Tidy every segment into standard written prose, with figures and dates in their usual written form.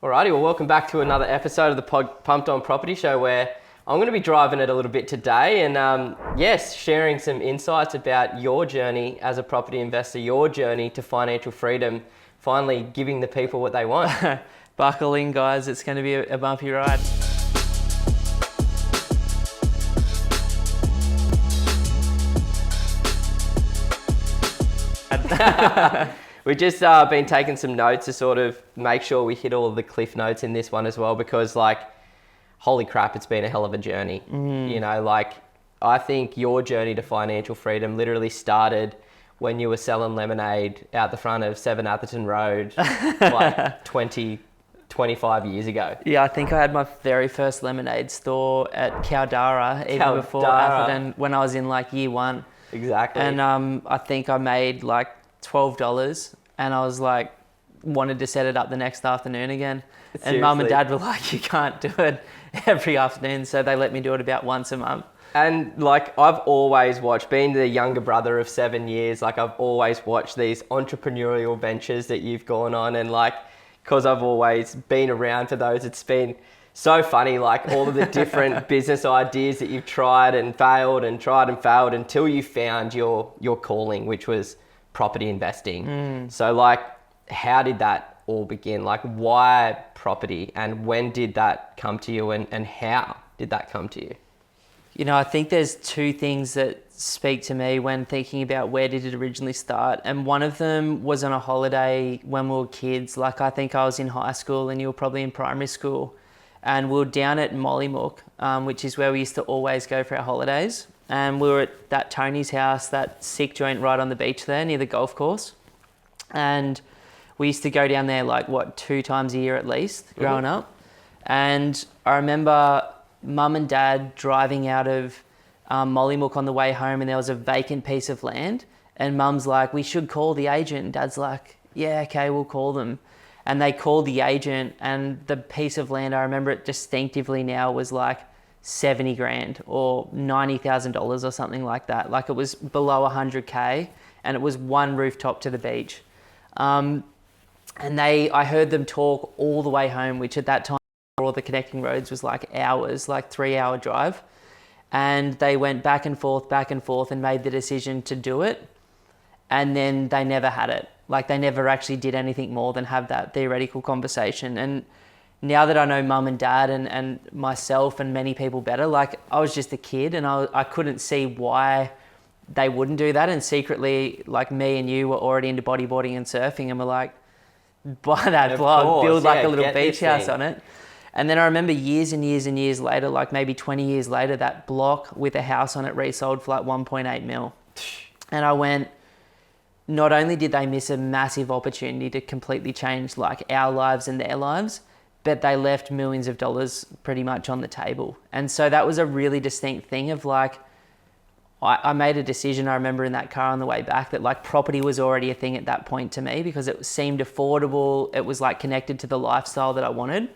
Alrighty, well, welcome back to another episode of the Pumped On Property Show, where I'm going to be driving it a little bit today and, yes, sharing some insights about your journey as a property investor, your journey to financial freedom, finally giving the people what they want. Buckle in, guys. It's going to be a bumpy ride. We've just been taking some notes to sort of make sure we hit all of the cliff notes in this one as well, because holy crap, it's been a hell of a journey. You know, I think your journey to financial freedom literally started when you were selling lemonade out the front of 7 Atherton Road 25 years ago. Yeah, I think I had my very first lemonade store at Caldara, even before Atherton, when I was in year one. Exactly. And I think I made $12, and I was wanted to set it up the next afternoon again. Seriously? And mum and dad were like, you can't do it every afternoon, so they let me do it about once a month. And I've always watched, being the younger brother of 7 years, I've always watched these entrepreneurial ventures that you've gone on, and because I've always been around for those, it's been so funny, all of the different business ideas that you've tried and failed until you found your calling, which was property investing. So how did that all begin? Why property, and when did that come to you, and how did that come to you? You know, I think there's two things that speak to me when thinking about where did it originally start. And one of them was on a holiday when we were kids. I think I was in high school and you were probably in primary school. And we were down at Mollymook, which is where we used to always go for our holidays. And we were at that Tony's house, that sick joint right on the beach there near the golf course. And we used to go down there 2 times a year at least growing up. And I remember mum and dad driving out of Mollymook on the way home, and there was a vacant piece of land. And mum's like, we should call the agent. And dad's like, yeah, okay, we'll call them. And they called the agent, and the piece of land, I remember it distinctively now, was 70 grand or $90,000 or something like that. It was below 100K, and it was one rooftop to the beach. And I heard them talk all the way home, which at that time, all the connecting roads was hours, 3-hour drive. And they went back and forth and made the decision to do it. And then they never had it. They never actually did anything more than have that theoretical conversation. And now that I know mum and dad and myself and many people better, I was just a kid, and I couldn't see why they wouldn't do that. And secretly, me and you were already into bodyboarding and surfing, and we're like, buy that block, build a little beach house on it. And then I remember years and years and years later, maybe 20 years later, that block with a house on it resold for 1.8 mil. And I went, not only did they miss a massive opportunity to completely change our lives and their lives, but they left millions of dollars pretty much on the table. And so that was a really distinct thing of I made a decision, I remember in that car on the way back, that property was already a thing at that point to me, because it seemed affordable. It was connected to the lifestyle that I wanted.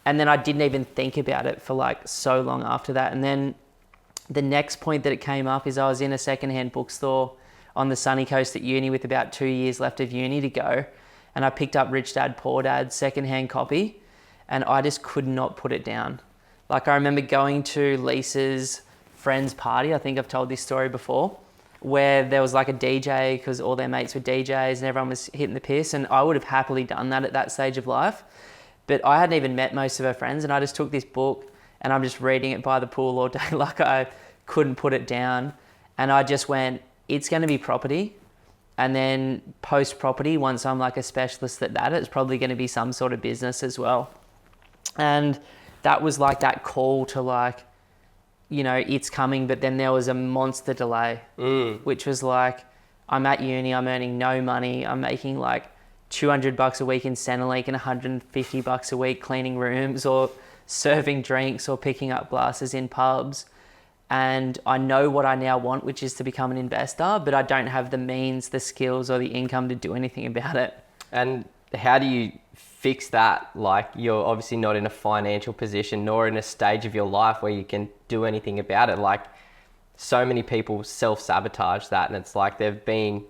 And then I didn't even think about it for so long after that. And then the next point that it came up is I was in a secondhand bookstore on the sunny coast at uni with about 2 years left of uni to go. And I picked up Rich Dad, Poor Dad's secondhand copy, and I just could not put it down. I remember going to Lisa's friend's party, I think I've told this story before, where there was a DJ, because all their mates were DJs and everyone was hitting the piss. And I would have happily done that at that stage of life. But I hadn't even met most of her friends, and I just took this book and I'm just reading it by the pool all day. I couldn't put it down. And I just went, it's going to be property. And then post property, once I'm a specialist at that, it's probably going to be some sort of business as well. And that was that call to it's coming. But then there was a monster delay, which was I'm at uni, I'm earning no money. I'm making $200 a week in Centrelink and $150 a week cleaning rooms or serving drinks or picking up glasses in pubs. And I know what I now want, which is to become an investor, but I don't have the means, the skills, or the income to do anything about it. And how do you fix that? You're obviously not in a financial position, nor in a stage of your life where you can do anything about it. So many people self-sabotage that, and it's they've been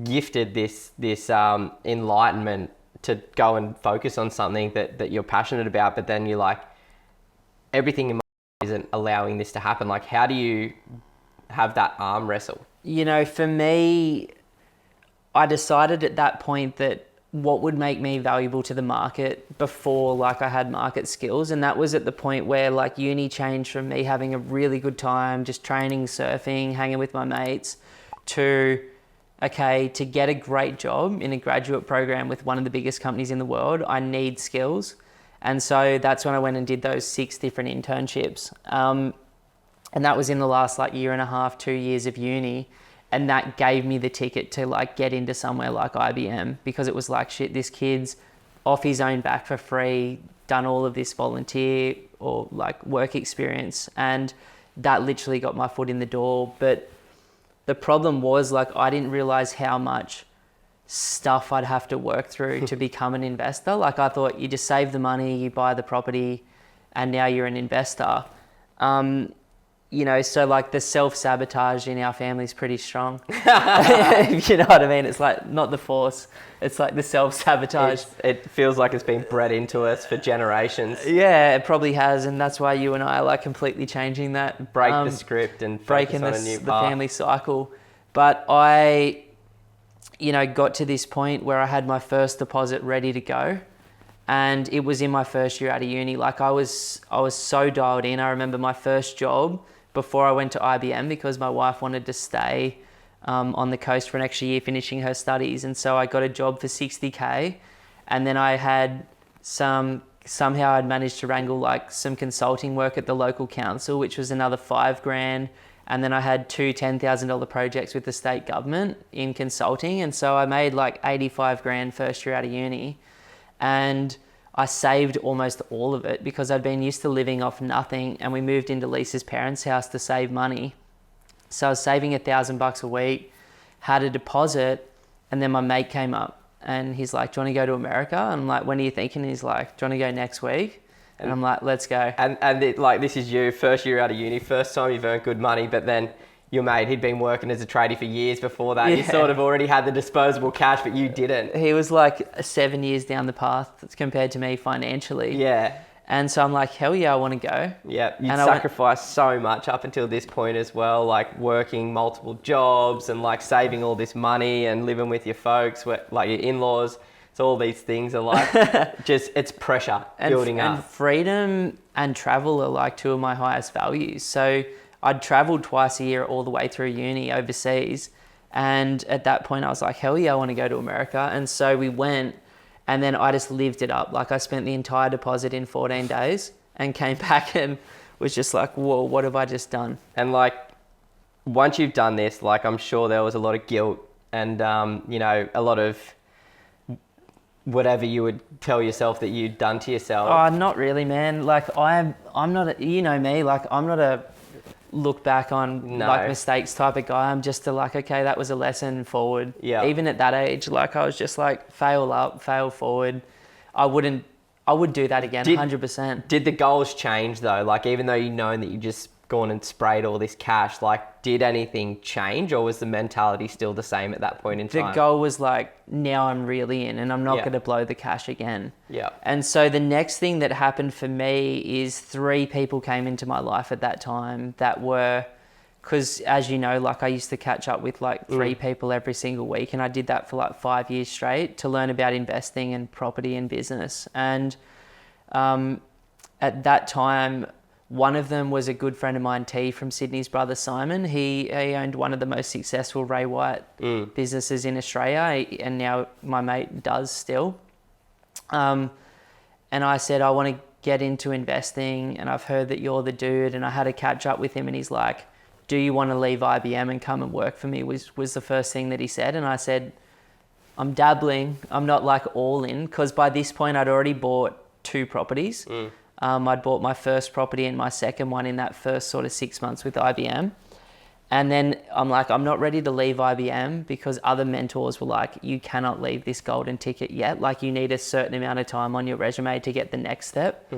gifted this enlightenment to go and focus on something that you're passionate about, but then you're like, everything in my isn't allowing this to happen. Like, how do you have that arm wrestle? You know, for me, I decided at that point that what would make me valuable to the market before like I had market skills. And that was at the point where like uni changed from me having a really good time, just training, surfing, hanging with my mates, to, okay, to get a great job in a graduate program with one of the biggest companies in the world, I need skills. And so that's when I went and did those 6 different internships. And that was in the last like year and a half, 2 years of uni. And that gave me the ticket to like get into somewhere like IBM, because it was like, shit, this kid's off his own back for free, done all of this volunteer or like work experience. And that literally got my foot in the door. But the problem was like, I didn't realize how much stuff I'd have to work through to become an investor. Like I thought you just save the money, you buy the property, and now you're an investor. You know, so like the self-sabotage in our family is pretty strong. If you know what I mean? It's like not the force, it's like the self-sabotage. It feels like it's been bred into us for generations. Yeah, it probably has. And that's why you and I are like completely changing that. Break the script and breaking focus on a new the path. family cycle. But I, you know, got to this point where I had my first deposit ready to go. And it was in my first year out of uni. Like I was so dialed in. I remember my first job before I went to IBM, because my wife wanted to stay on the coast for an extra year finishing her studies. And so I got a job for 60K. And then I had somehow I'd managed to wrangle like some consulting work at the local council, which was another $5,000. And then I had 2 $10,000 projects with the state government in consulting. And so I made like 85 grand first year out of uni. And I saved almost all of it because I'd been used to living off nothing, and we moved into Lisa's parents' house to save money. So I was saving $1,000 a week, had a deposit, and then my mate came up and he's like, do you want to go to America? And I'm like, when are you thinking? And he's like, do you want to go next week? And I'm like, let's go. And like, this is you, first year out of uni, first time you've earned good money, but then your mate, he'd been working as a tradie for years before that. Yeah. You sort of already had the disposable cash, but you didn't. He was like 7 years down the path compared to me financially. Yeah. And so I'm like, hell yeah, I want to go. Yeah, you'd sacrificed so much up until this point as well, like working multiple jobs and like saving all this money and living with your folks, like your in-laws. So all these things are like, just, it's pressure building up. And freedom and travel are like 2 of my highest values. So I'd traveled twice a year all the way through uni overseas. And at that point I was like, hell yeah, I want to go to America. And so we went, and then I just lived it up. Like I spent the entire deposit in 14 days and came back and was just like, whoa, what have I just done? And like, once you've done this, like I'm sure there was a lot of guilt and, you know, a lot of whatever you would tell yourself that you'd done to yourself. Oh, not really, man. Like I'm not, you know me, like I'm not a look back on like mistakes type of guy. I'm just like, okay, that was a lesson forward. Yeah. Even at that age, like I was just like, fail up, fail forward. I would do that again, 100%. Did the goals change though? Like even though you known that you just gone and sprayed all this cash, like did anything change, or was the mentality still the same at that point in time? The goal was like, now I'm really in and I'm not going to blow the cash again. Yeah. And so the next thing that happened for me is 3 people came into my life at that time that were, because as you know, like I used to catch up with like 3 people every single week, and I did that for like 5 years straight to learn about investing and property and business. And at that time, one of them was a good friend of mine, T, from Sydney's brother Simon. He owned one of the most successful Ray White businesses in Australia, and now my mate does still. And I said, I want to get into investing, and I've heard that you're the dude. And I had a catch up with him, and he's like, do you want to leave IBM and come and work for me, was the first thing that he said. And I said, I'm dabbling. I'm not like all in, because by this point I'd already bought 2 properties. I'd bought my first property and my second one in that first sort of 6 months with IBM. And then I'm like, I'm not ready to leave IBM, because other mentors were like, you cannot leave this golden ticket yet. Like you need a certain amount of time on your resume to get the next step.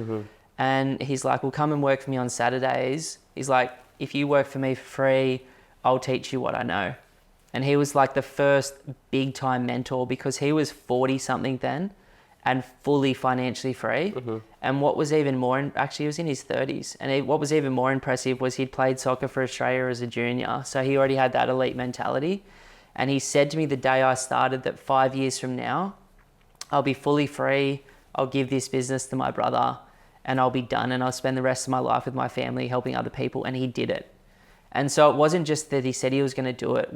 And he's like, well, come and work for me on Saturdays. He's like, if you work for me for free, I'll teach you what I know. And he was like the first big time mentor, because he was 40 something then. and fully financially free. Mm-hmm. And what was even more, actually he was in his 30s, and what was even more impressive was he'd played soccer for Australia as a junior, so he already had that elite mentality. And he said to me the day I started that 5 years from now, I'll be fully free, I'll give this business to my brother, and I'll be done, and I'll spend the rest of my life with my family helping other people. And he did it. And so it wasn't just that he said he was going to do it,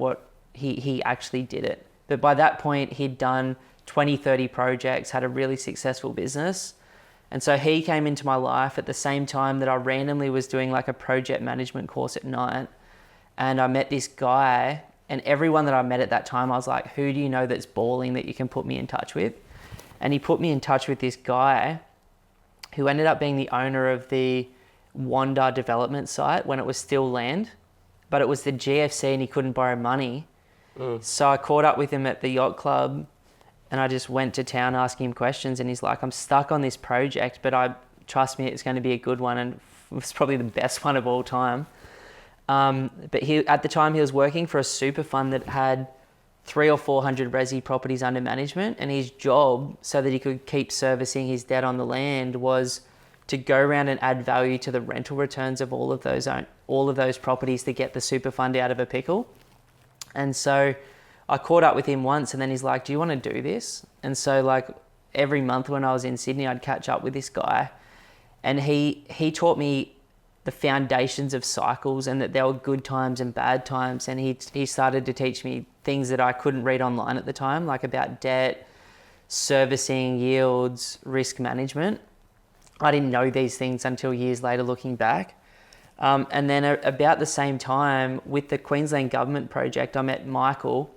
he actually did it. But by that point, he'd done 20, 30 projects, had a really successful business. And so he came into my life at the same time that I randomly was doing like a project management course at night. And I met this guy, and everyone that I met at that time, I was like, who do you know that's balling that you can put me in touch with? And he put me in touch with this guy who ended up being the owner of the Wanda development site when it was still land, but it was the GFC and he couldn't borrow money. So I caught up with him at the yacht club, and I just went to town asking him questions, and he's like, I'm stuck on this project, but trust me, it's going to be a good one. And it was probably the best one of all time. But at the time he was working for a super fund that had 300 or 400 resi properties under management, and his job, so that he could keep servicing his debt on the land, was to go around and add value to the rental returns of all of those properties to get the super fund out of a pickle. And so I caught up with him once, and then he's like, do you want to do this? And so like every month when I was in Sydney, I'd catch up with this guy, and he taught me the foundations of cycles, and that there were good times and bad times. And he started to teach me things that I couldn't read online at the time, like about debt, servicing, yields, risk management. I didn't know these things until years later looking back. And then about the same time with the Queensland government project, I met Michael,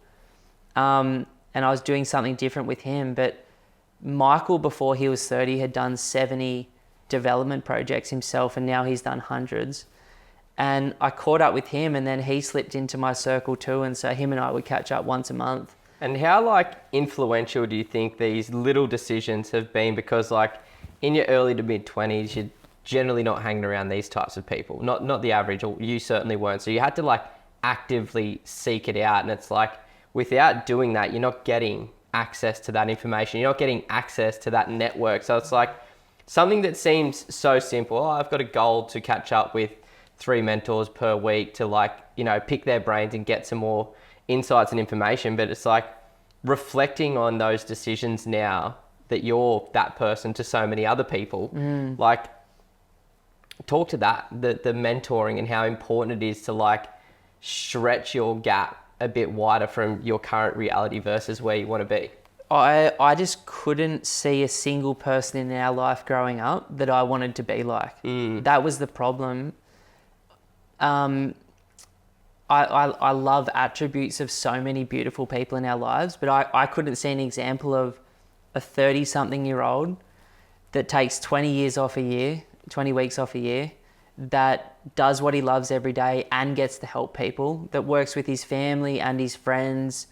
and I was doing something different with him. But Michael, before he was 30, had done 70 development projects himself, and now he's done hundreds. And I caught up with him, and then he slipped into my circle too, and so him and I would catch up once a month. And how like influential do you think these little decisions have been? Because like in your early to mid 20s, you're generally not hanging around these types of people, not the average, or you certainly weren't. So you had to like actively seek it out, and it's like without doing that, you're not getting access to that information, you're not getting access to that network. So it's like something that seems so simple. Oh, I've got a goal to catch up with 3 mentors per week to like, you know, pick their brains and get some more insights and information. But it's like reflecting on those decisions now that you're that person to so many other people, like talk to that, the mentoring and how important it is to like stretch your gap a bit wider from your current reality versus where you want to be. I just couldn't see a single person in our life growing up that I wanted to be like. That was the problem. I love attributes of so many beautiful people in our lives, but I couldn't see an example of a 30-something-year-old that takes 20 years off a year, 20 weeks off a year, that does what he loves every day and gets to help people, that works with his family and his friends,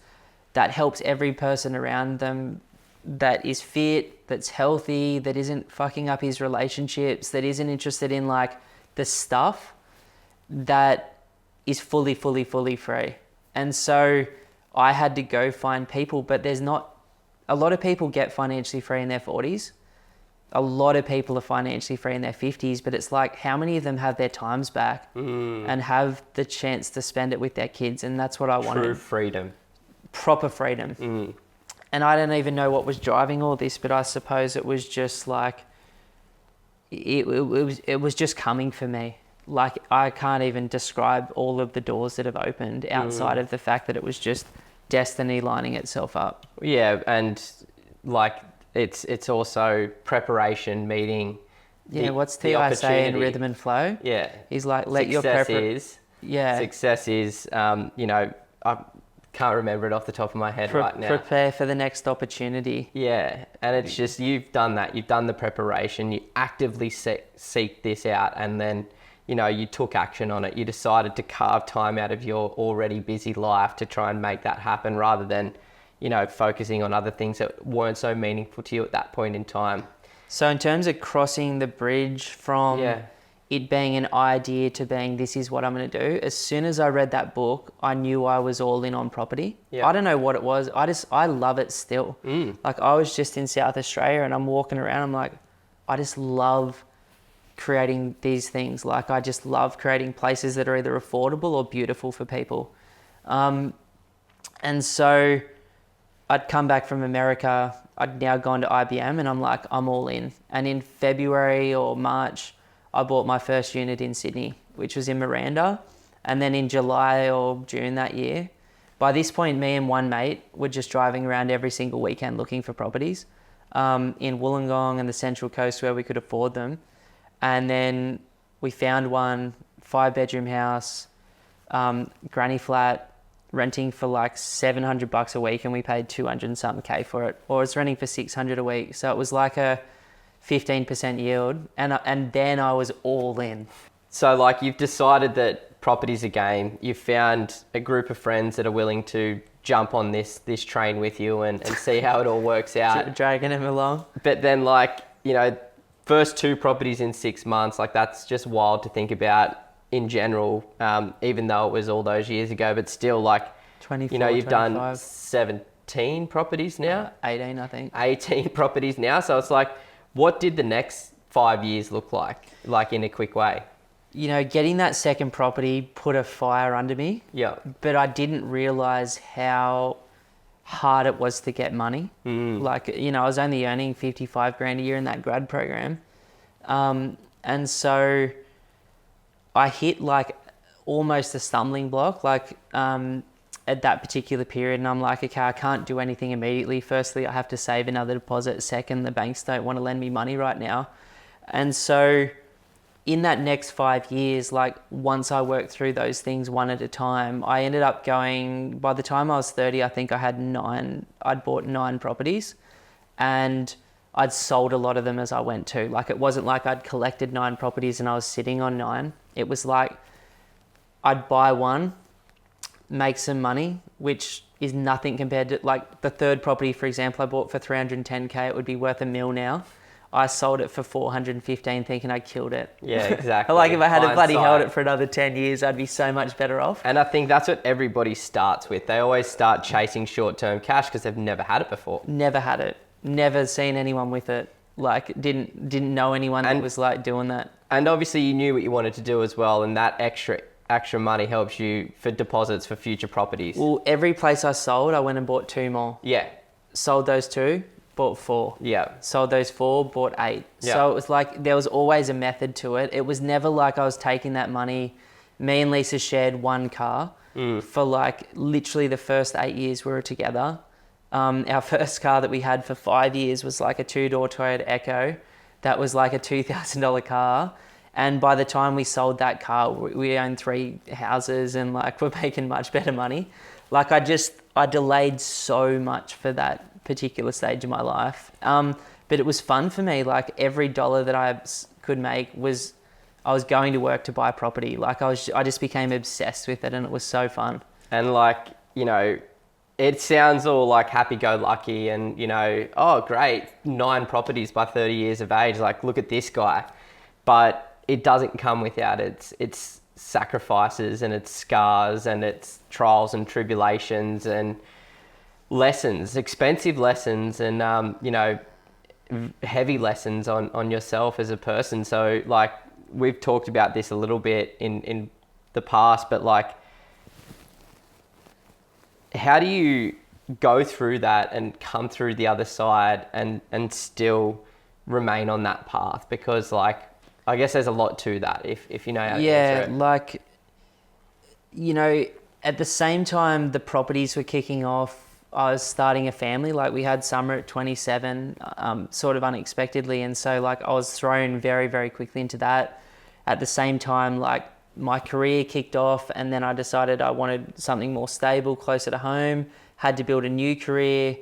that helps every person around them, that is fit, that's healthy, that isn't fucking up his relationships, that isn't interested in like the stuff, that is fully free. And so I had to go find people, but there's not, a lot of people get financially free in their 40s. A lot of people are financially free in their 50s, but it's like, how many of them have their times back and have the chance to spend it with their kids? And that's what I wanted. True freedom. Proper freedom. And I don't even know what was driving all this, but I suppose it was just like, it was just coming for me. Like, I can't even describe all of the doors that have opened outside of the fact that it was just destiny lining itself up. Yeah, and like it's also preparation meeting. Yeah, what's T.I. say in Rhythm and Flow? Yeah. He's like, Success is, you know, I can't remember it off the top of my head right now. Prepare for the next opportunity. Yeah, and it's just, you've done that. You've done the preparation. You actively seek this out, and then, you know, you took action on it. You decided to carve time out of your already busy life to try and make that happen, rather than, you know, focusing on other things that weren't so meaningful to you at that point in time. So in terms of crossing the bridge from it being an idea to being, this is what I'm going to do. As soon as I read that book, I knew I was all in on property. Yeah. I don't know what it was. I love it still. Like, I was just in South Australia and I'm walking around. I'm like, I just love creating these things. Like, I just love creating places that are either affordable or beautiful for people. And so I'd come back from America. I'd now gone to IBM and I'm like, I'm all in. And in February or March, I bought my first unit in Sydney, which was in Miranda. And then in July or June that year, by this point, me and one mate were just driving around every single weekend looking for properties in Wollongong and the Central Coast where we could afford them. And then we found one 5-bedroom house, granny flat, renting for like $700 a week, and we paid 200 and something K for it. Or it's renting for 600 a week. So it was like a 15% yield, and then I was all in. So like, you've decided that property's a game. You've found a group of friends that are willing to jump on this train with you and see how it all works out. Dragging him along. But then, like, you know, first 2 properties in 6 months, like, that's just wild to think about in general, even though it was all those years ago. But still, like, 24, you know, you've 25. done 17 properties now? 18, I think. 18 properties now. So it's like, what did the next 5 years look like in a quick way? You know, getting that second property put a fire under me. Yeah. But I didn't realize how hard it was to get money. Like, you know, I was only earning 55 grand a year in that grad program. And so I hit like almost a stumbling block, like at that particular period. And I'm like, okay, I can't do anything immediately. Firstly, I have to save another deposit. Second, the banks don't want to lend me money right now. And so in that next 5 years, like, once I worked through those things one at a time, I ended up going, by the time I was 30, I think I'd bought 9 properties, and I'd sold a lot of them as I went too. Like, it wasn't like I'd collected 9 properties and I was sitting on 9. It was like, I'd buy one, make some money, which is nothing compared to, like, the third property, for example, I bought for 310K. It would be worth $1 million now. I sold it for 415 thinking I killed it. Yeah, exactly. Like, if I had bloody Hindsight. held it for another 10 years, I'd be so much better off. And I think that's what everybody starts with. They always start chasing short-term cash because they've never had it before. Never had it. Never seen anyone with it. Like, didn't know anyone that was like doing that. And obviously you knew what you wanted to do as well, and that extra money helps you for deposits for future properties. Well, every place I sold, I went and bought 2 more. Yeah. Sold those 2, bought 4. Yeah. Sold those 4, bought 8. Yeah. So it was like, there was always a method to it. It was never like I was taking that money. Me and Lisa shared 1 car for like literally the first 8 years we were together. Our first car that we had for 5 years was like a 2-door Toyota Echo. That was like a $2,000 car. And by the time we sold that car, we owned 3 houses and like we're making much better money. Like, I delayed so much for that particular stage of my life. But it was fun for me. Like, every dollar that I could make I was going to work to buy property. Like, I just became obsessed with it, and it was so fun. And like, you know, it sounds all like happy-go-lucky and, you know, oh, great, 9 properties by 30 years of age. Like, look at this guy. But it doesn't come without its sacrifices and its scars and its trials and tribulations and lessons, expensive lessons, and, you know, heavy lessons on yourself as a person. So, like, we've talked about this a little bit in the past, but like, how do you go through that and come through the other side and still remain on that path? Because, like, I guess there's a lot to that if you know how to answer it. Like, you know, at the same time the properties were kicking off, I was starting a family. Like, we had Summer at 27, sort of unexpectedly. And so, like, I was thrown very, very quickly into that. At the same time, like, my career kicked off, and then I decided I wanted something more stable, closer to home, had to build a new career.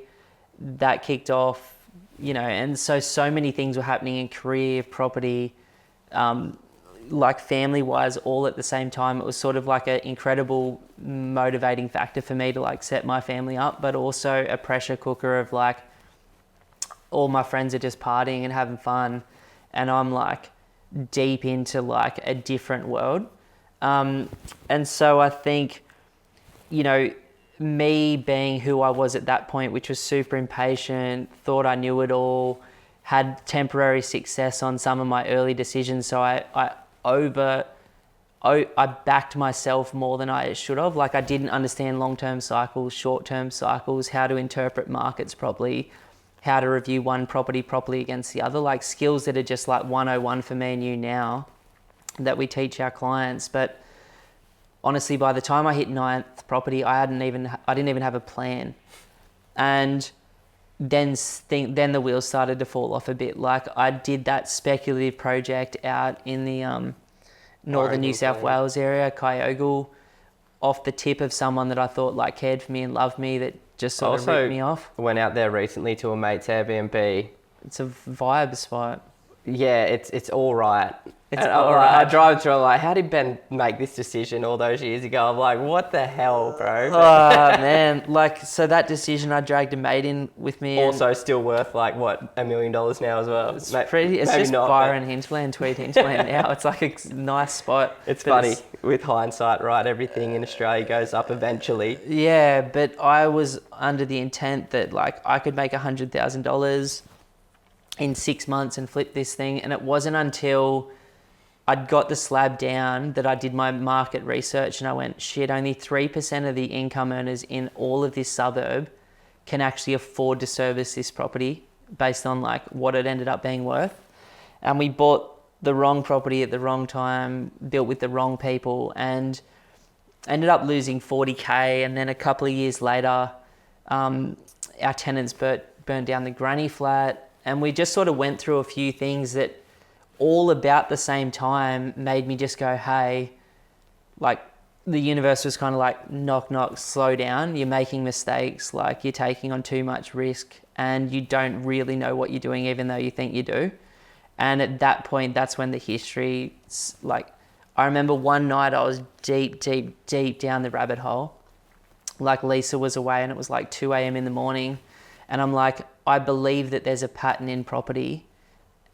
That kicked off, you know, and so many things were happening in career, property, like family-wise, all at the same time. It was sort of like an incredible motivating factor for me to like set my family up, but also a pressure cooker of like, all my friends are just partying and having fun, and I'm like deep into like a different world. And so I think, you know, me being who I was at that point, which was super impatient, thought I knew it all, had temporary success on some of my early decisions. So I backed myself more than I should have. Like I didn't understand long-term cycles, short-term cycles, how to interpret markets properly, how to review one property properly against the other, like skills that are just like 101 for me and you now that we teach our clients. But honestly, by the time I hit ninth property, I didn't even have a plan. And then the wheels started to fall off a bit. Like I did that speculative project out in the northern New South Wales area, Kyogle, off the tip of someone that I thought like cared for me and loved me, that just sort of ripped me off. Went out there recently to a mate's Airbnb. It's a vibe spot. Yeah, it's all right. It's all right. I drive through like, how did Ben make this decision all those years ago? I'm like, what the hell, bro? Oh man, like so that decision, I dragged a mate in with me. Also, still worth like what, $1 million now as well. It's just not, Byron Hinterland, Tweed Hinterland now. It's like a nice spot. It's funny with hindsight, right? Everything in Australia goes up eventually. Yeah, but I was under the intent that like I could make $100,000 in 6 months and flip this thing, and it wasn't until I'd got the slab down that I did my market research and I went, shit, only 3% of the income earners in all of this suburb can actually afford to service this property based on like what it ended up being worth. And we bought the wrong property at the wrong time, built with the wrong people, and ended up losing 40K. And then a couple of years later, our tenants burned down the granny flat. And we just sort of went through a few things that all about the same time made me just go, hey, like the universe was kind of like, knock, knock, slow down. You're making mistakes. Like you're taking on too much risk and you don't really know what you're doing, even though you think you do. And at that point, that's when the history, like, I remember one night I was deep down the rabbit hole. Like Lisa was away and it was like 2 a.m. in the morning. And I'm like, I believe that there's a pattern in property.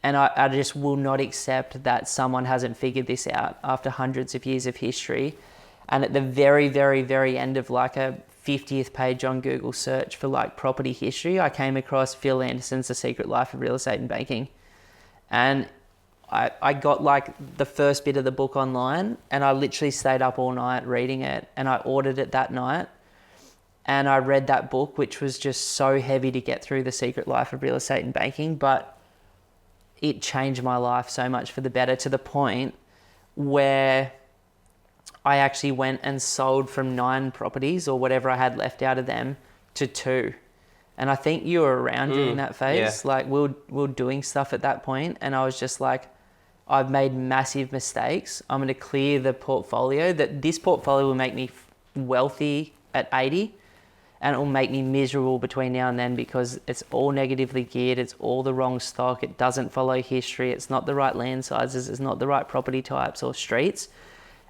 And I just will not accept that someone hasn't figured this out after hundreds of years of history. And at the very, very, very end of like a 50th page on Google search for like property history, I came across Phil Anderson's The Secret Life of Real Estate and Banking. And I got like the first bit of the book online and I literally stayed up all night reading it, and I ordered it that night. And I read that book, which was just so heavy to get through, The Secret Life of Real Estate and Banking, but it changed my life so much for the better, to the point where I actually went and sold from 9 properties or whatever I had left out of them to 2. And I think you were around during that phase. Yeah. Like we were doing stuff at that point, and I was just like, I've made massive mistakes. I'm going to clear the portfolio. That this portfolio will make me wealthy at 80. And it will make me miserable between now and then because it's all negatively geared. It's all the wrong stock. It doesn't follow history. It's not the right land sizes. It's not the right property types or streets.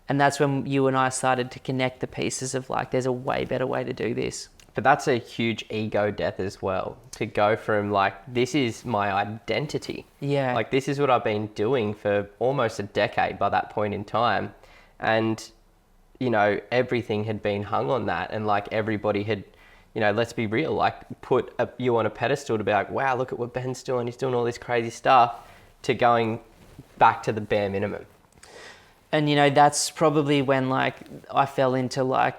And that's when you and I started to connect the pieces of like, there's a way better way to do this. But that's a huge ego death as well. To go from like, this is my identity. Yeah. Like this is what I've been doing for almost a decade by that point in time. And, you know, everything had been hung on that. And like everybody had, you know, let's be real, like put you on a pedestal to be like, wow, look at what Ben's doing. He's doing all this crazy stuff, to going back to the bare minimum. And, you know, that's probably when like I fell into like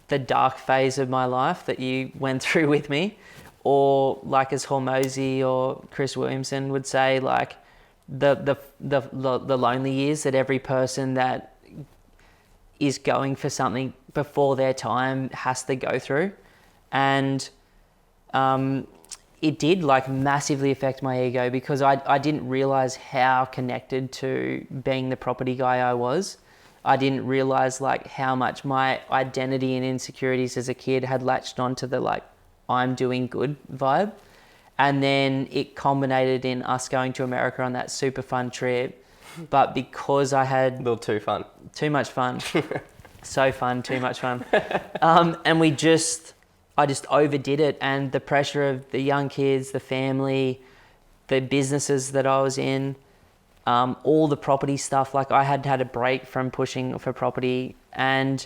the dark phase of my life that you went through with me, or like as Hormozy or Chris Williamson would say, like the lonely years that every person that is going for something before their time has to go through. And it did like massively affect my ego because I didn't realize how connected to being the property guy I was. I didn't realize like how much my identity and insecurities as a kid had latched onto the like, I'm doing good vibe. And then it culminated in us going to America on that super fun trip. But because I had... A little too fun. Too much fun. So fun, too much fun. And I just overdid it, and the pressure of the young kids, the family, the businesses that I was in, all the property stuff. Like I had had a break from pushing for property, and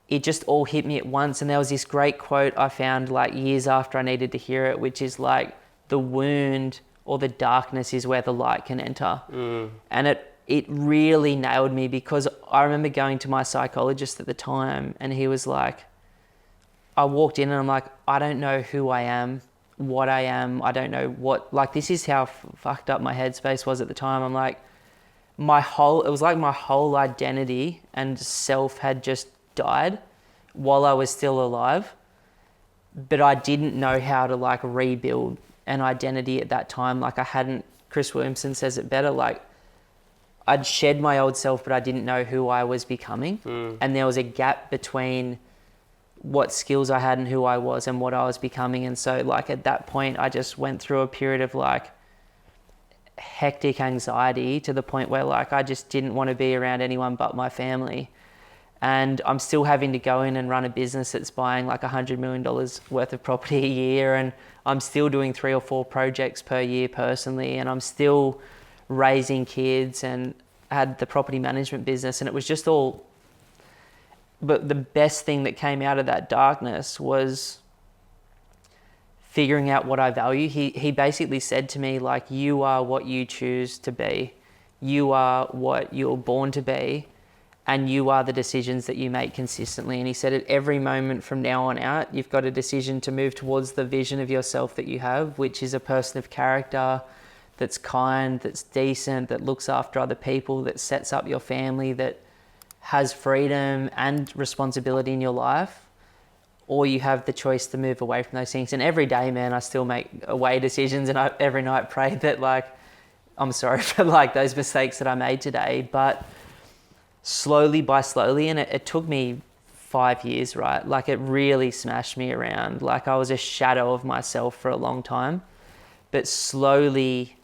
it just all hit me at once. And there was this great quote I found like years after I needed to hear it, which is like, the wound or the darkness is where the light can enter. And it really nailed me, because I remember going to my psychologist at the time, and he was like, I walked in and I'm like, I don't know who I am, what I am. I don't know what, like, this is how fucked up my headspace was at the time. I'm like, it was like my whole identity and self had just died while I was still alive. But I didn't know how to like rebuild an identity at that time. Like I hadn't, Chris Williamson says it better, like I'd shed my old self, but I didn't know who I was becoming. And there was a gap between what skills I had and who I was and what I was becoming. And so like at that point, I just went through a period of like hectic anxiety, to the point where like I just didn't want to be around anyone but my family. And I'm still having to go in and run a business that's buying like $100 million worth of property a year. And I'm still doing 3 or 4 projects per year personally. And I'm still raising kids, and had the property management business. And it was just all, but the best thing that came out of that darkness was figuring out what I value. He basically said to me, like, you are what you choose to be. You are what you're born to be. And you are the decisions that you make consistently. And he said at every moment from now on out, you've got a decision to move towards the vision of yourself that you have, which is a person of character, that's kind, that's decent, that looks after other people, that sets up your family, that has freedom and responsibility in your life. Or you have the choice to move away from those things. And every day, man, I still make away decisions, and I every night pray that, like, I'm sorry for like those mistakes that I made today. But slowly, and it took me 5 years, right? Like it really smashed me around. Like I was a shadow of myself for a long time, but slowly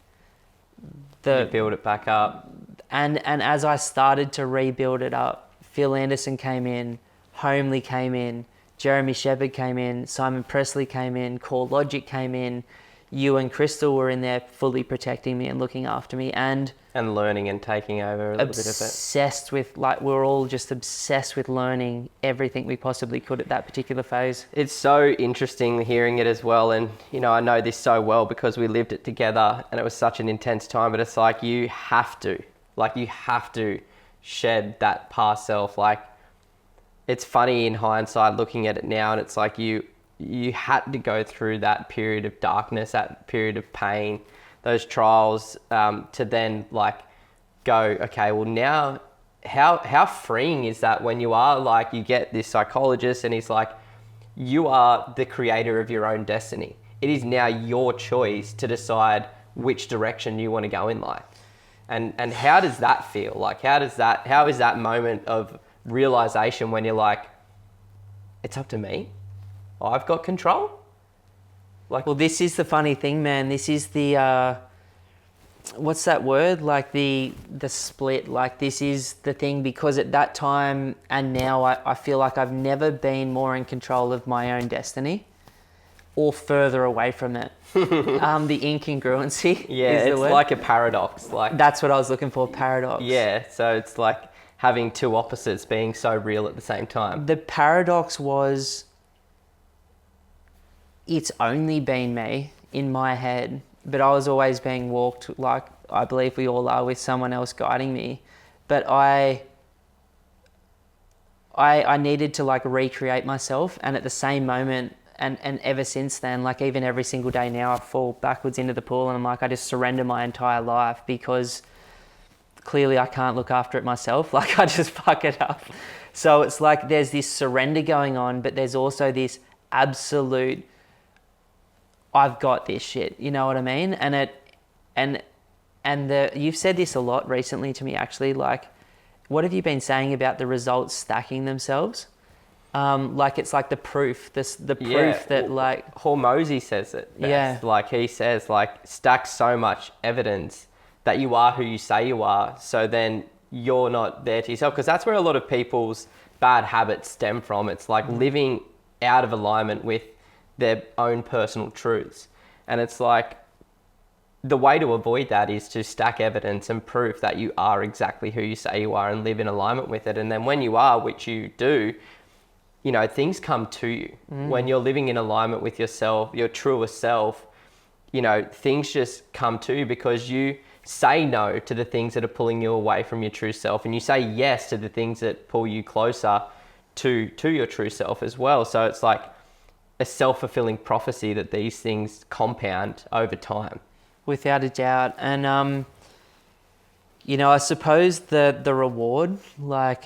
you build it back up. And as I started to rebuild it up, Phil Anderson came in, Homely came in, Jeremy Shepherd came in, Simon Presley came in, Core Logic came in, you and Crystal were in there fully protecting me and looking after me, and learning and taking over a little bit of it. Obsessed with, like, we're all just obsessed with learning everything we possibly could at that particular phase. It's so interesting hearing it as well. And, you know, I know this so well because we lived it together and it was such an intense time, but it's like you have to shed that past self. Like, it's funny in hindsight looking at it now, and it's like you had to go through that period of darkness, that period of pain, those trials, to then like go, okay, well now how freeing is that when you are like, you get this psychologist and he's like, you are the creator of your own destiny. It is now your choice to decide which direction you want to go in life. And how does that feel? Like, how is that moment of realization when you're like, it's up to me? I've got control? Like, well, this is the funny thing, man. This is the, what's that word? Like the split. Like, this is the thing, because at that time and now I feel like I've never been more in control of my own destiny or further away from it. The incongruency. Yeah, is the it's word. like a paradox. Like, that's what I was looking for, paradox. Yeah, so it's like having two opposites being so real at the same time. The paradox was, it's only been me in my head, but I was always being walked, like I believe we all are, with someone else guiding me. But I needed to like recreate myself, and at the same moment, and ever since then, like even every single day now, I fall backwards into the pool and I'm like, I just surrender my entire life, because clearly I can't look after it myself. Like I just fuck it up. So it's like there's this surrender going on, but there's also this absolute, I've got this shit, you know what I mean? You've said this a lot recently to me, actually. Like, what have you been saying about the results stacking themselves? Like it's like the proof, the proof that like Hormozy says it best. Yeah. Like he says, like, stack so much evidence that you are who you say you are. So then you're not there to yourself, because that's where a lot of people's bad habits stem from. It's like living out of alignment with their own personal truths. And it's like, the way to avoid that is to stack evidence and proof that you are exactly who you say you are and live in alignment with it. And then when you are, which you do, you know, things come to you. When you're living in alignment with yourself, your truest self, you know, things just come to you because you say no to the things that are pulling you away from your true self, and you say yes to the things that pull you closer to your true self as well. So it's like a self-fulfilling prophecy that these things compound over time. Without a doubt. And, you know, I suppose the reward, like,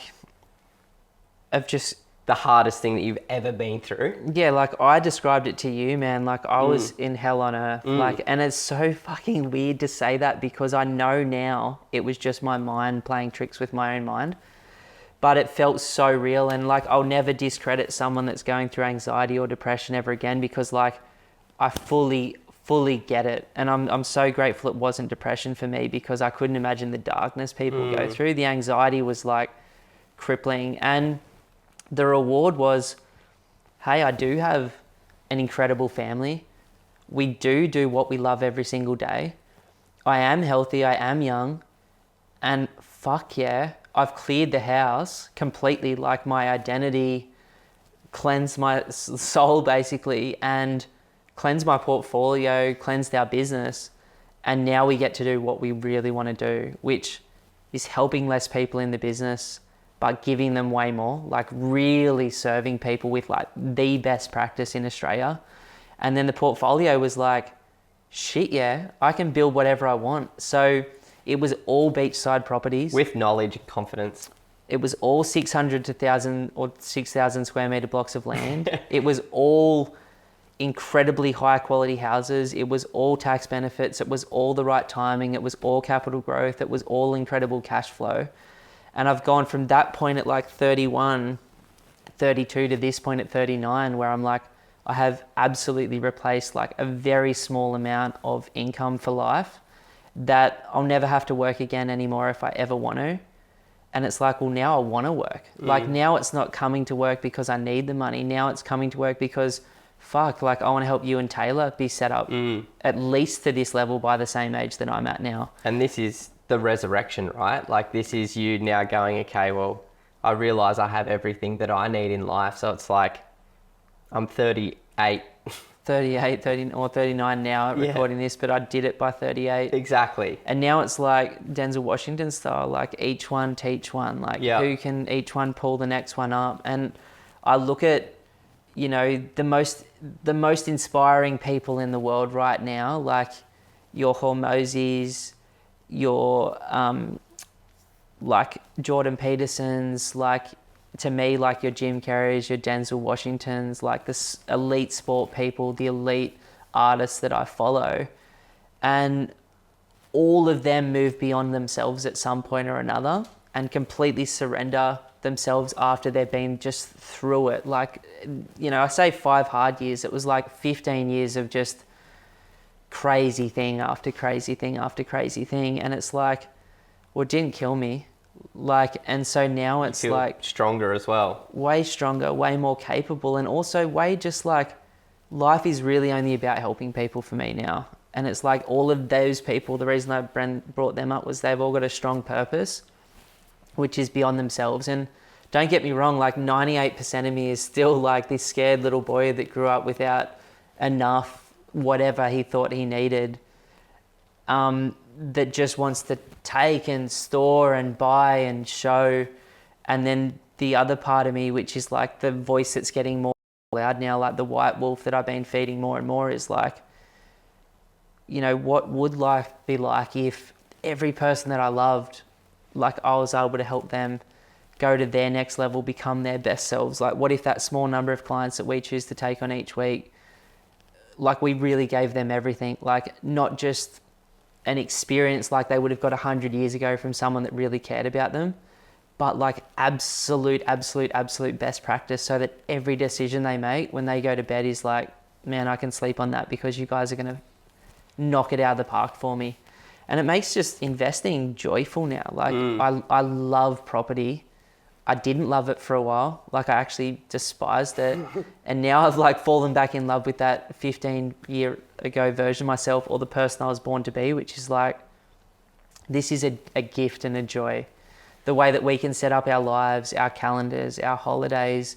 of just... The hardest thing that you've ever been through. Yeah, like, I described it to you, man. Like, I was in hell on earth. Like, and it's so fucking weird to say that because I know now it was just my mind playing tricks with my own mind. But it felt so real. And, like, I'll never discredit someone that's going through anxiety or depression ever again because, like, I fully get it. And I'm so grateful it wasn't depression for me because I couldn't imagine the darkness people go through. The anxiety was, like, crippling. And the reward was, hey, I do have an incredible family. We do what we love every single day. I am healthy, I am young, and fuck yeah, I've cleared the house completely, like my identity, cleansed my soul basically, and cleansed my portfolio, cleansed our business, and now we get to do what we really want to do, which is helping less people in the business, but giving them way more, like really serving people with like the best practice in Australia. And then the portfolio was like, shit, yeah, I can build whatever I want. So it was all beachside properties. With knowledge and confidence. It was all 600 to 1,000 or 6,000 square meter blocks of land. It was all incredibly high quality houses. It was all tax benefits. It was all the right timing. It was all capital growth. It was all incredible cash flow. And I've gone from that point at like 31, 32 to this point at 39 where I'm like, I have absolutely replaced like a very small amount of income for life that I'll never have to work again anymore if I ever want to. And it's like, well, now I want to work. Like now it's not coming to work because I need the money. Now it's coming to work because fuck, like I want to help you and Taylor be set up at least to this level by the same age that I'm at now. And this is the resurrection, right? Like this is you now going, okay, well, I realize I have everything that I need in life. So it's like, I'm 38. 38, 30, or 39 now recording this, but I did it by 38. Exactly. And now it's like Denzel Washington style, like each one teach one, like who can each one pull the next one up. And I look at, you know, the most inspiring people in the world right now, like your Hormozis, your like Jordan Petersons, like to me, like your Jim Carreys, your Denzel Washingtons, like the elite sport people, the elite artists that I follow. And all of them move beyond themselves at some point or another and completely surrender themselves after they've been just through it. Like, you know, I say 5 hard years, it was like 15 years of just crazy thing after crazy thing after crazy thing. And it's like, well, it didn't kill me. Like, and so now it's like stronger as well, way stronger, way more capable, and also way just like life is really only about helping people for me now. And it's like all of those people, the reason I brought them up was they've all got a strong purpose, which is beyond themselves. And don't get me wrong, like 98% of me is still like this scared little boy that grew up without enough, whatever he thought he needed, that just wants to take and store and buy and show. And then the other part of me, which is like the voice that's getting more loud now, like the white wolf that I've been feeding more and more, is like, you know, what would life be like if every person that I loved, like I was able to help them go to their next level, become their best selves? Like what if that small number of clients that we choose to take on each week, like we really gave them everything, like not just an experience like they would have got 100 years ago from someone that really cared about them, but like absolute best practice, so that every decision they make when they go to bed is like, man, I can sleep on that because you guys are going to knock it out of the park for me. And it makes just investing joyful now. Like I love property. I didn't love it for a while. Like I actually despised it. And now I've like fallen back in love with that 15-year ago version of myself, or the person I was born to be, which is like, this is a gift and a joy. The way that we can set up our lives, our calendars, our holidays,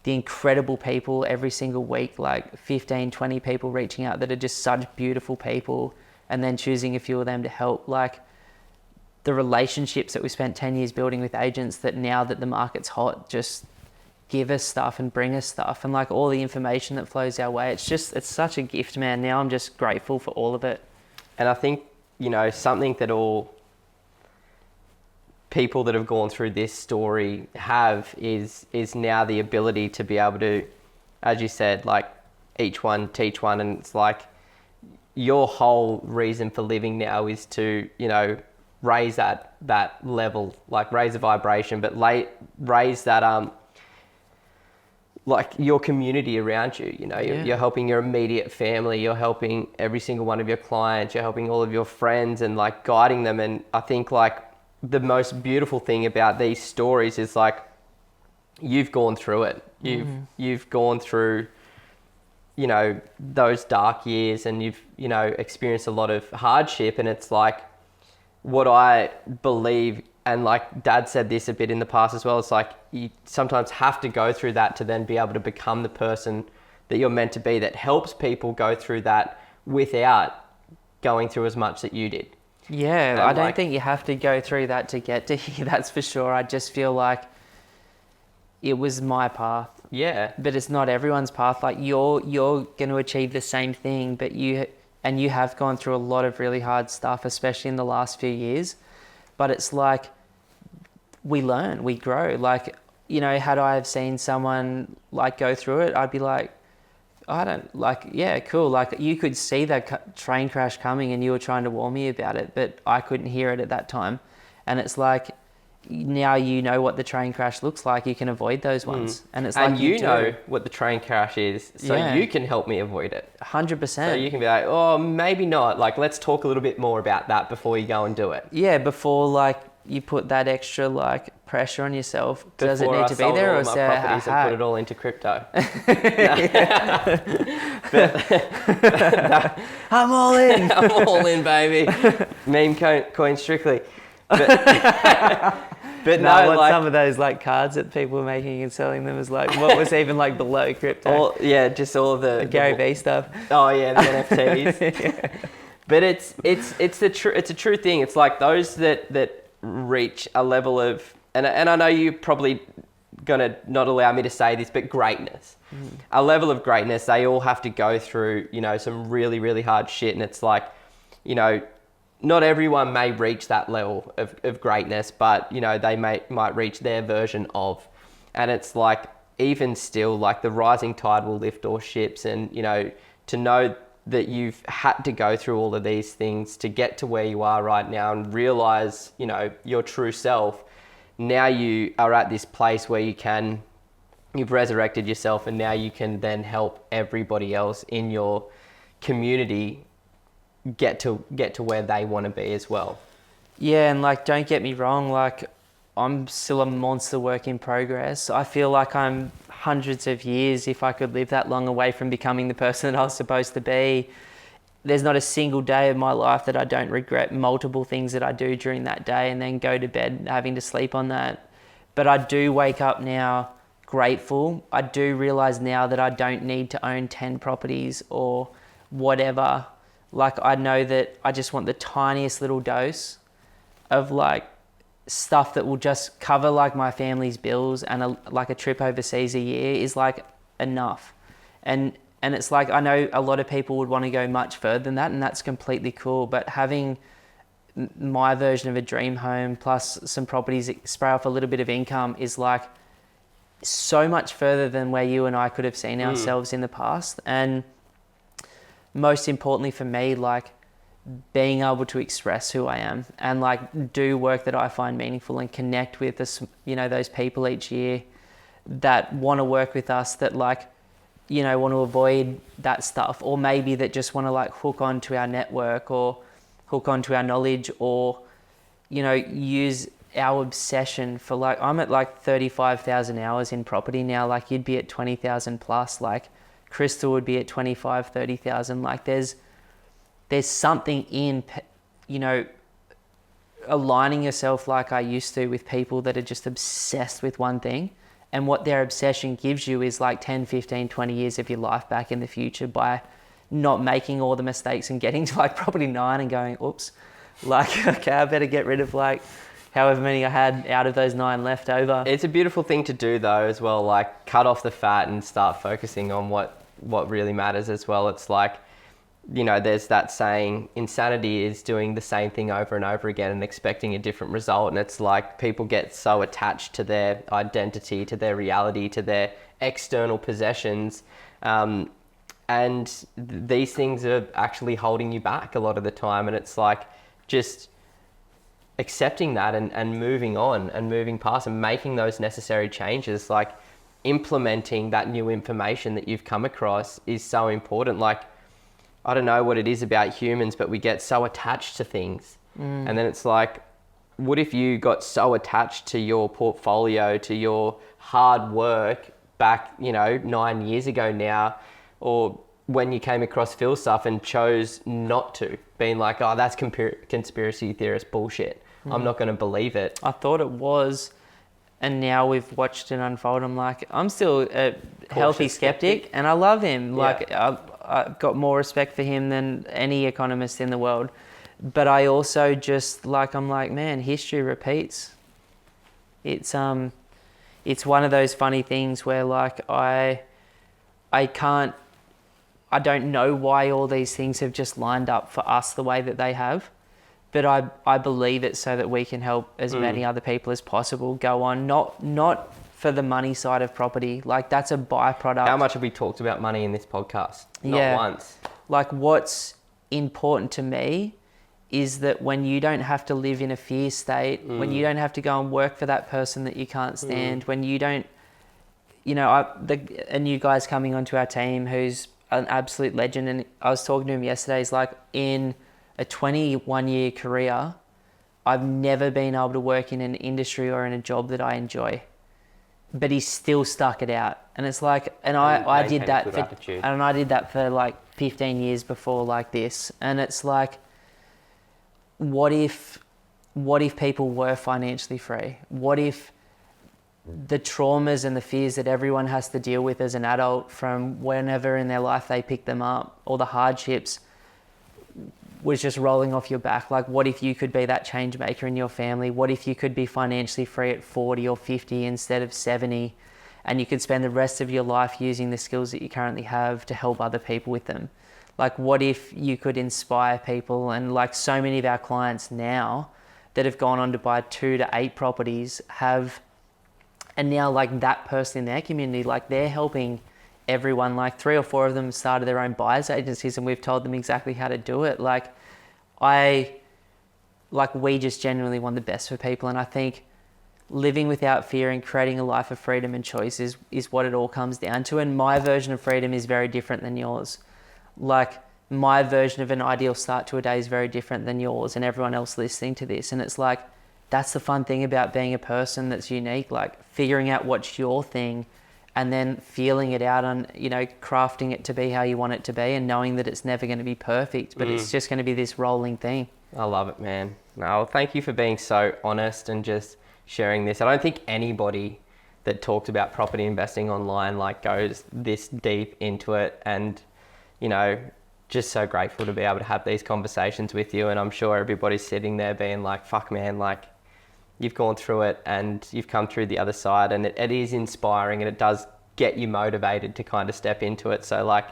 the incredible people every single week, like 15, 20 people reaching out that are just such beautiful people, and then choosing a few of them to help. Like the relationships that we spent 10 years building with agents that now that the market's hot, just give us stuff and bring us stuff, and like all the information that flows our way. It's such a gift, man. Now I'm just grateful for all of it. And I think, something that all people that have gone through this story have is now the ability to be able to, as you said, like each one teach one. And it's like your whole reason for living now is to, raise that level, like raise the vibration, but raise that, like your community around you. You're helping your immediate family, you're helping every single one of your clients, you're helping all of your friends, and like guiding them. And I think like the most beautiful thing about these stories is like you've gone through it. You've gone through, those dark years, and you've, experienced a lot of hardship. And it's like what I believe, and like Dad said this a bit in the past as well, it's like you sometimes have to go through that to then be able to become the person that you're meant to be, that helps people go through that without going through as much that you did. Yeah, I don't think you have to go through that to get to here, that's for sure. I just feel like it was my path. Yeah. But it's not everyone's path. Like you're going to achieve the same thing, but you have gone through a lot of really hard stuff, especially in the last few years. But it's like we learn, we grow. Like, had I have seen someone like go through it, I'd be like, I don't like, yeah, cool. Like you could see that train crash coming and you were trying to warn me about it, but I couldn't hear it at that time. And it's like, now you know what the train crash looks like, you can avoid those ones. And it's like, you know what the train crash is, so you can help me avoid it. 100%. So you can be like, oh, maybe not. Like, let's talk a little bit more about that before you go and do it. Yeah, before like you put that extra like pressure on yourself. Does it need to be there, or my properties and put it all into crypto? I'm all in. I'm all in, baby. Meme coin strictly. But no, like some of those like cards that people were making and selling them is like, what was even like below crypto? Just all of the Gary Vee stuff. Oh yeah, the NFTs. Yeah. But it's a true thing. It's like those that reach a level of, and I know you're probably gonna not allow me to say this, but greatness. A level of greatness, they all have to go through, some really, really hard shit. And it's like, not everyone may reach that level of greatness, but they might reach their version of. And it's like, even still, like the rising tide will lift all ships. And to know that you've had to go through all of these things to get to where you are right now and realize your true self. Now you are at this place where you've resurrected yourself, and now you can then help everybody else in your community get to where they want to be as well. Yeah, and like, don't get me wrong, like I'm still a monster work in progress. I feel like I'm hundreds of years, if I could live that long, away from becoming the person that I was supposed to be. There's not a single day of my life that I don't regret multiple things that I do during that day and then go to bed having to sleep on that. But I do wake up now grateful. I do realize now that I don't need to own 10 properties or whatever. Like, I know that I just want the tiniest little dose of like stuff that will just cover like my family's bills, and like a trip overseas a year is like enough. And it's like, I know a lot of people would want to go much further than that, and that's completely cool. But having my version of a dream home plus some properties that spray off a little bit of income is like so much further than where you and I could have seen ourselves in the past. And most importantly for me, like being able to express who I am and like do work that I find meaningful and connect with this, those people each year that want to work with us, that like, want to avoid that stuff, or maybe that just want to like hook onto our network or hook onto our knowledge, or, use our obsession for like, I'm at like 35,000 hours in property now. Like you'd be at 20,000 plus, like Crystal would be at 25, 30,000. Like there's there's something in, you know, aligning yourself like I used to with people that are just obsessed with one thing. And what their obsession gives you is like 10, 15, 20 years of your life back in the future by not making all the mistakes and getting to like property 9 and going, oops, like, okay, I better get rid of like however many I had out of those 9 left over. It's a beautiful thing to do though as well, like cut off the fat and start focusing on what really matters as well. It's like, you know, there's that saying, insanity is doing the same thing over and over again and expecting a different result. And it's like people get so attached to their identity, to their reality, to their external possessions. And these things are actually holding you back a lot of the time. And it's like just accepting that and moving on and moving past and making those necessary changes, like implementing that new information that you've come across is so important. Like, I don't know what it is about humans, but we get so attached to things. And then it's like, what if you got so attached to your portfolio, to your hard work back, you know, 9 years ago now, or when you came across Phil stuff and chose not to, being like, oh, that's conspiracy theorist bullshit. I'm not going to believe it. I thought it was, and now we've watched it unfold. I'm like, I'm still a healthy skeptic, and I love him. Like, I've got more respect for him than any economist in the world. But I also just like, I'm like, man, history repeats. It's one of those funny things where like I don't know why all these things have just lined up for us the way that they have. But I believe it so that we can help as many other people as possible go on, not for the money side of property. Like, that's a byproduct. How much have we talked about money in this podcast? Not once. Like, what's important to me is that when you don't have to live in a fear state, when you don't have to go and work for that person that you can't stand, when you don't, you know, a new guy's coming onto our team who's an absolute legend, and I was talking to him yesterday, he's like, in a 21-year career, I've never been able to work in an industry or in a job that I enjoy. But he's still stuck it out. And it's like, and I did that for like 15 years before like this. And it's like, what if people were financially free? What if the traumas and the fears that everyone has to deal with as an adult from whenever in their life they pick them up, or the hardships, was just rolling off your back? Like, what if you could be that change maker in your family? What if you could be financially free at 40 or 50 instead of 70, and you could spend the rest of your life using the skills that you currently have to help other people with them? Like, what if you could inspire people? And like, so many of our clients now that have gone on to buy 2 to 8 properties and now like that person in their community, like they're helping everyone. Like 3 or 4 of them started their own buyers agencies, and we've told them exactly how to do it. We just genuinely want the best for people. And I think living without fear and creating a life of freedom and choice is what it all comes down to. And my version of freedom is very different than yours. Like, my version of an ideal start to a day is very different than yours and everyone else listening to this. And it's like, that's the fun thing about being a person that's unique, like figuring out what's your thing and then feeling it out on, you know, crafting it to be how you want it to be, and knowing that it's never going to be perfect, but it's just going to be this rolling thing. I love it, man. No, thank you for being so honest and just sharing this. I don't think anybody that talked about property investing online like goes this deep into it, and, you know, just so grateful to be able to have these conversations with you. And I'm sure everybody's sitting there being like, fuck man, like, you've gone through it and you've come through the other side, and it is inspiring, and it does get you motivated to kind of step into it. So like,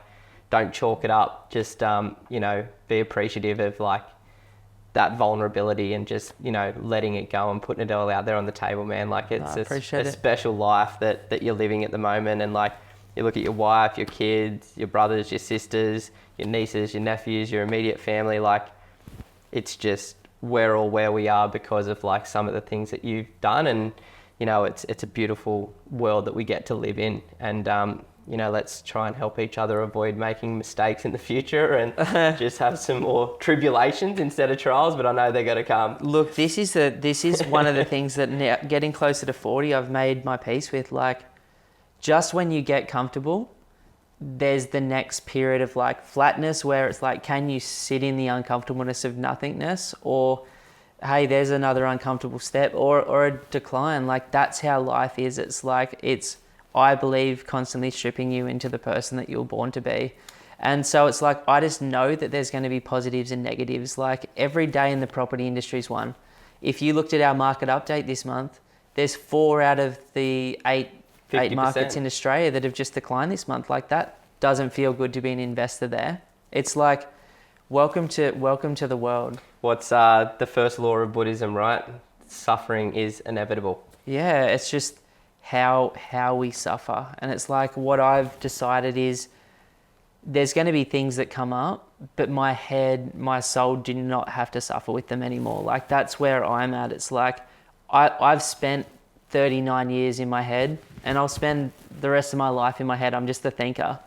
don't chalk it up. Just, you know, be appreciative of like that vulnerability and just, you know, letting it go and putting it all out there on the table, man. Like, it's a special life that you're living at the moment. And like, you look at your wife, your kids, your brothers, your sisters, your nieces, your nephews, your immediate family, like, it's just, we're all where we are because of like some of the things that you've done. And, you know, it's a beautiful world that we get to live in. And, you know, let's try and help each other avoid making mistakes in the future and just have some more tribulations instead of trials, but I know they're going to come. Look, this is one of the things that now, getting closer to 40, I've made my peace with. Like, just when you get comfortable, there's the next period of like flatness where it's like, can you sit in the uncomfortableness of nothingness, or hey, there's another uncomfortable step, or a decline. Like that's how life is. It's like, it's, I believe, constantly stripping you into the person that you were born to be. And so it's like, I just know that there's going to be positives and negatives. Like every day in the property industry is one. If you looked at our market update this month, there's 4 out of the 8 markets in Australia that have just declined this month. Like that doesn't feel good to be an investor there. It's like, welcome to the world. What's the first law of Buddhism, right? Suffering is inevitable. Yeah, it's just how we suffer. And it's like, what I've decided is there's going to be things that come up, but my head, my soul do not have to suffer with them anymore. Like that's where I'm at. It's like I've spent 39 years in my head, and I'll spend the rest of my life in my head. I'm just a thinker,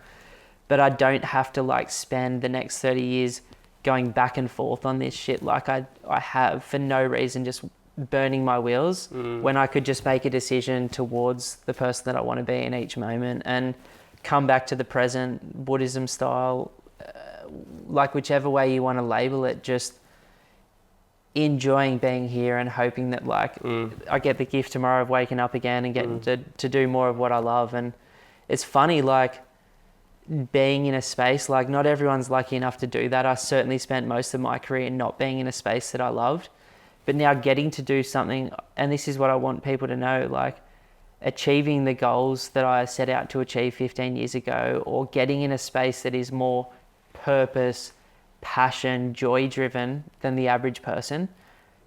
but I don't have to like spend the next 30 years going back and forth on this shit like I have for no reason, just burning my wheels, when I could just make a decision towards the person that I want to be in each moment and come back to the present, Buddhism style, like whichever way you want to label it, just enjoying being here and hoping that like I get the gift tomorrow of waking up again and getting to do more of what I love. And it's funny, like being in a space, like not everyone's lucky enough to do that. I certainly spent most of my career not being in a space that I loved, but now getting to do something, and this is what I want people to know, like achieving the goals that I set out to achieve 15 years ago, or getting in a space that is more purpose, passion, joy driven than the average person,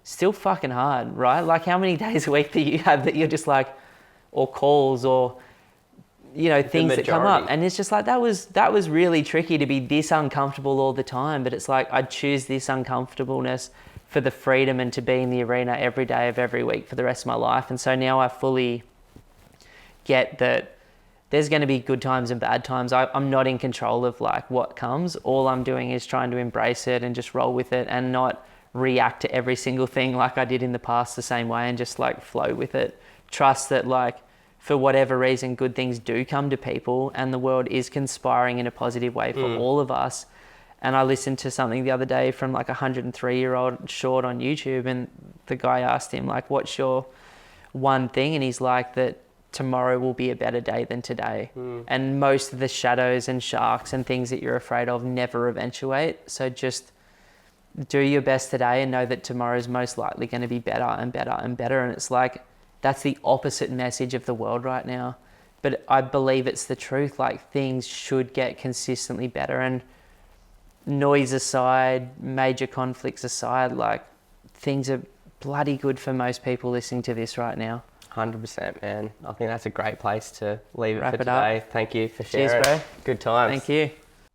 still fucking hard, right? Like how many days a week do you have that you're just like, or calls, or you know, things that come up, and it's just like that was really tricky to be this uncomfortable all the time. But it's like I'd choose this uncomfortableness for the freedom and to be in the arena every day of every week for the rest of my life. And so now I fully get that there's going to be good times and bad times. I'm not in control of like what comes. All I'm doing is trying to embrace it and just roll with it and not react to every single thing like I did in the past the same way, and just like flow with it. Trust that like for whatever reason, good things do come to people, and the world is conspiring in a positive way for all of us. And I listened to something the other day from like a 103-year-old short on YouTube, and the guy asked him like, what's your one thing? And he's like, that tomorrow will be a better day than today. And most of the shadows and sharks and things that you're afraid of never eventuate. So just do your best today and know that tomorrow is most likely going to be better and better and better. And it's like, that's the opposite message of the world right now. But I believe it's the truth. Like things should get consistently better, and noise aside, major conflicts aside, like things are bloody good for most people listening to this right now. 100%, man. I think that's a great place to leave it Wrap for it today. up. Thank you for sharing. Cheers, bro. Good times. Thank you.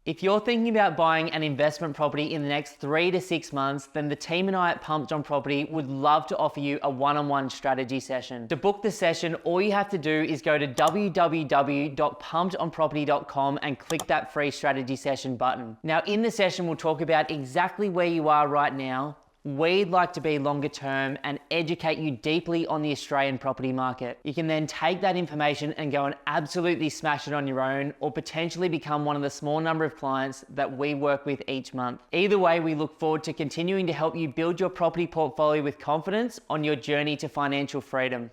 If you're thinking about buying an investment property in the next 3 to 6 months, then the team and I at Pumped on Property would love to offer you a one-on-one strategy session. To book the session, all you have to do is go to www.pumpedonproperty.com and click that free strategy session button. Now, in the session, we'll talk about exactly where you are right now, where you'd like to be longer term, and educate you deeply on the Australian property market. You can then take that information and go and absolutely smash it on your own, or potentially become one of the small number of clients that we work with each month. Either way, we look forward to continuing to help you build your property portfolio with confidence on your journey to financial freedom.